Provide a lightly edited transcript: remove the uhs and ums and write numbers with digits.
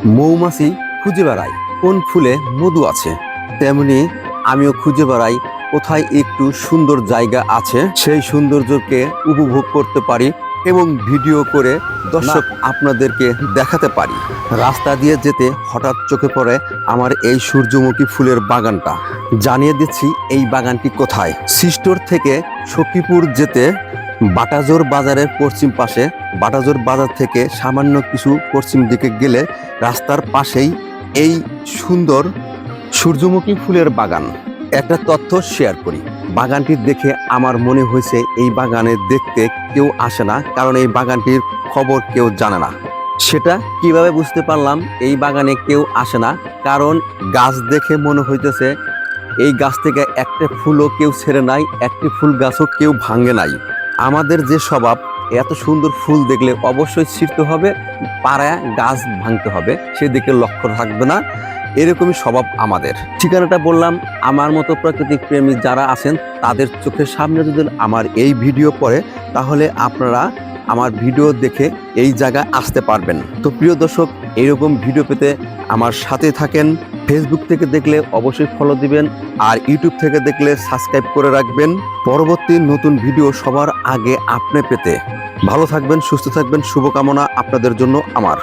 মৌমাছি খুঁজে বেড়ায় কোন ফুলে মধু আছে, তেমনি আমিও খুঁজে বেড়াই কোথায় একটু সুন্দর জায়গা আছে, সেই সৌন্দর্যকে উপভোগ করতে পারি এবং ভিডিও করে দর্শক আপনাদেরকে দেখাতে পারি। রাস্তা দিয়ে যেতে হঠাৎ চোখে পড়ে আমার এই সূর্যমুখী ফুলের বাগানটা। জানিয়ে দিচ্ছি এই বাগানটি কোথায়। সিস্টোর থেকে সখীপুর যেতে বাটাজোর বাজারের পশ্চিম পাশে, বাটাজোর বাজার থেকে সামান্য কিছু পশ্চিম দিকে গেলে রাস্তার পাশেই এই সুন্দর সূর্যমুখী ফুলের বাগান। একটা তথ্য শেয়ার করি, বাগানটি দেখে আমার মনে হয়েছে এই বাগানে দেখতে কেউ আসে না, কারণ এই বাগানটির খবর কেউ জানে না। সেটা কিভাবে বুঝতে পারলাম এই বাগানে কেউ আসে না? কারণ গাছ দেখে মনে হইতেছে এই গাছ থেকে একটা ফুলও কেউ ছেড়ে নাই, একটি ফুল গাছও কেউ ভাঙে নাই। আমাদের যে স্বভাব, এত সুন্দর ফুল দেখলে অবশ্যই ছিঁড়তে হবে, পাড়ায় গাছ ভাঙতে হবে, সেদিকে লক্ষ্য থাকবে না, এরকমই স্বভাব আমাদের। ঠিকানাটা বললাম, আমার মতো প্রাকৃতিক প্রেমী যারা আছেন তাদের চোখের সামনে যদি আমার এই ভিডিও পড়ে, তাহলে আপনারা আমার ভিডিও দেখে এই জায়গায় আসতে পারবেন। তো প্রিয় দর্শক, এইরকম ভিডিও পেতে আমার সাথে থাকেন। ফেসবুক থেকে দেখলে অবশ্যই ফলো দিবেন, আর ইউটিউব থেকে দেখলে সাবস্ক্রাইব করে রাখবেন পরবর্তী নতুন ভিডিও সবার আগে আপনি পেতে। ভালো থাকবেন, সুস্থ থাকবেন, শুভকামনা আপনাদের জন্য আমার।